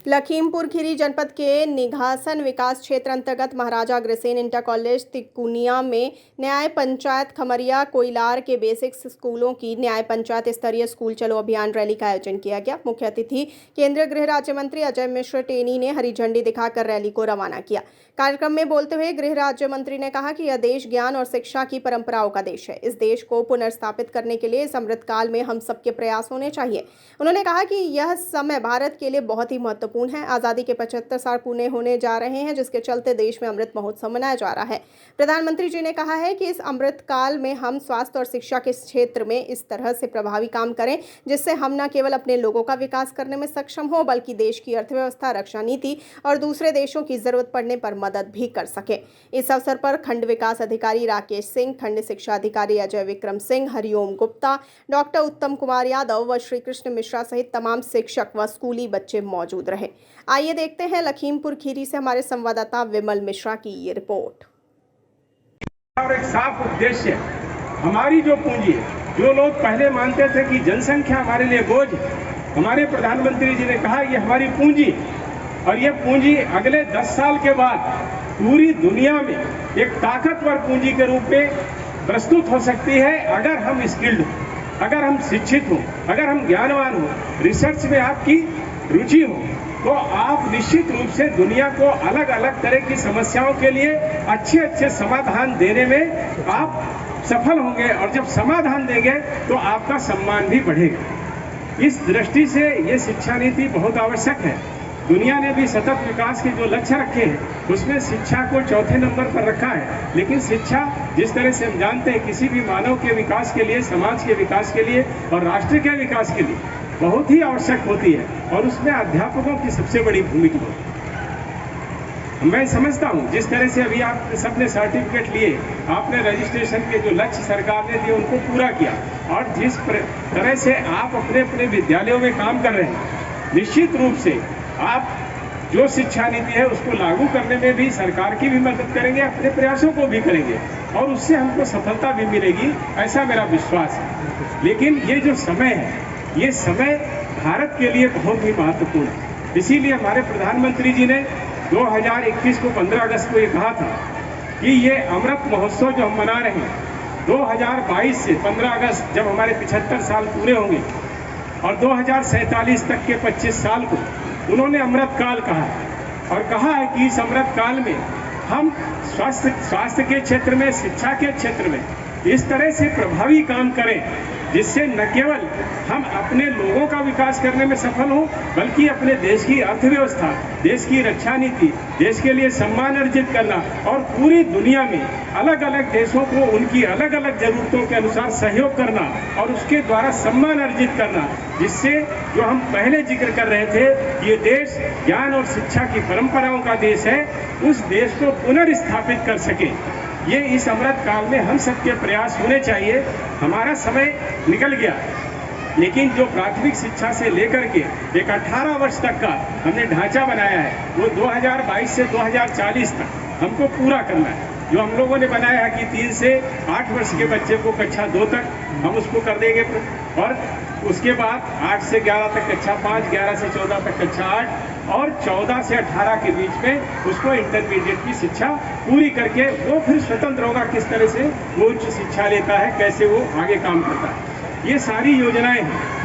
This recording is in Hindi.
लखीमपुर खीरी जनपद के निघासन विकास क्षेत्र अंतर्गत महाराजा अग्रसेन इंटर कॉलेज तिकुनिया में न्याय पंचायत खमरिया कोइलार के बेसिक स्कूलों की न्याय पंचायत स्तरीय स्कूल चलो अभियान रैली का आयोजन किया गया। मुख्य अतिथि केंद्रीय गृह राज्य मंत्री अजय मिश्र टेनी ने हरी झंडी दिखाकर रैली को रवाना किया। कार्यक्रम में बोलते हुए गृह राज्य मंत्री ने कहा कि यह देश ज्ञान और शिक्षा की परंपराओं का देश है। इस देश को पुनर्स्थापित करने के लिए इस अमृतकाल में हम सबके प्रयास होने चाहिए। उन्होंने कहा कि यह समय भारत के लिए बहुत ही महत्वपूर्ण है। आज़ादी के 75 साल पूरे होने जा रहे हैं, जिसके चलते देश में अमृत महोत्सव मनाया जा रहा है। प्रधानमंत्री जी ने कहा है कि इस अमृत काल में हम स्वास्थ्य और शिक्षा के क्षेत्र में इस तरह से प्रभावी काम करें जिससे हम न केवल अपने लोगों का विकास करने में सक्षम हो, बल्कि देश की अर्थव्यवस्था, रक्षा नीति और दूसरे देशों की जरूरत पड़ने पर मदद भी कर सके। इस अवसर पर खंड विकास अधिकारी राकेश सिंह, खंड शिक्षा अधिकारी अजय विक्रम सिंह, हरिओम गुप्ता, डॉक्टर उत्तम कुमार यादव व श्री कृष्ण मिश्रा सहित तमाम शिक्षक व स्कूली बच्चे मौजूद रहे। आइए देखते हैं लखीमपुर खीरी से हमारे संवाददाता विमल मिश्रा की ये रिपोर्ट। और एक साफ उद्देश्य, हमारी जो पूंजी है, जो लोग पहले मानते थे कि जनसंख्या हमारे लिए बोझ, हमारे प्रधानमंत्री जी ने कहा ये हमारी पूंजी, और ये पूंजी अगले 10 साल के बाद पूरी दुनिया में एक ताकतवर पूंजी के रूप में प्रस्तुत हो सकती है। अगर हम स्किल्ड हो, अगर हम शिक्षित हो, अगर हम ज्ञानवान हो, रिसर्च में आपकी रुचि हो, तो आप निश्चित रूप से दुनिया को अलग अलग तरह की समस्याओं के लिए अच्छे समाधान देने में आप सफल होंगे, और जब समाधान देंगे तो आपका सम्मान भी बढ़ेगा। इस दृष्टि से ये शिक्षा नीति बहुत आवश्यक है। दुनिया ने भी सतत विकास के जो लक्ष्य रखे हैं उसमें शिक्षा को चौथे नंबर पर रखा है, लेकिन शिक्षा जिस तरह से हम जानते हैं किसी भी मानव के विकास के लिए, समाज के विकास के लिए और राष्ट्र के विकास के लिए बहुत ही आवश्यक होती है, और उसमें अध्यापकों की सबसे बड़ी भूमिका होती है। मैं समझता हूँ जिस तरह से अभी आप सबने सर्टिफिकेट लिए, आपने रजिस्ट्रेशन के जो लक्ष्य सरकार ने दिए उनको पूरा किया, और जिस तरह से आप अपने अपने विद्यालयों में काम कर रहे हैं, निश्चित रूप से आप जो शिक्षा नीति है उसको लागू करने में भी सरकार की भी मदद करेंगे, अपने प्रयासों को भी करेंगे, और उससे हमको सफलता भी मिलेगी, ऐसा मेरा विश्वास है। लेकिन ये जो समय है, ये समय भारत के लिए बहुत ही महत्वपूर्ण है। इसीलिए हमारे प्रधानमंत्री जी ने 2021 को 15 अगस्त को ये कहा था कि ये अमृत महोत्सव जो हम मना रहे हैं 2022 से 15 अगस्त जब हमारे 75 साल पूरे होंगे, और 2047 तक के 25 साल को उन्होंने अमृत काल कहा है, और कहा है कि इस अमृत काल में हम स्वास्थ्य के क्षेत्र में, शिक्षा के क्षेत्र में इस तरह से प्रभावी काम करें जिससे न केवल हम अपने लोगों का विकास करने में सफल हों, बल्कि अपने देश की अर्थव्यवस्था, देश की रक्षा नीति, देश के लिए सम्मान अर्जित करना, और पूरी दुनिया में अलग अलग देशों को उनकी अलग अलग जरूरतों के अनुसार सहयोग करना और उसके द्वारा सम्मान अर्जित करना, जिससे जो हम पहले जिक्र कर रहे थे ये देश ज्ञान और शिक्षा की परंपराओं का देश है, उस देश को पुनर्स्थापित कर सके। ये इस अमृत काल में हम सबके प्रयास होने चाहिए। हमारा समय निकल गया, लेकिन जो प्राथमिक शिक्षा से लेकर के एक 18 वर्ष तक का हमने ढांचा बनाया है वो 2022 से 2040 तक हमको पूरा करना है। जो हम लोगों ने बनाया है कि 3 से 8 वर्ष के बच्चे को कक्षा 2 तक हम उसको कर देंगे, और उसके बाद 8 से 11 तक कक्षा 5, 11 से 14 तक कक्षा 8, और 14 से 18 के बीच में उसको इंटरमीडिएट की शिक्षा पूरी करके वो फिर स्वतंत्र होगा किस तरह से वो उच्च शिक्षा लेता है, कैसे वो आगे काम करता है। ये सारी योजनाएं हैं।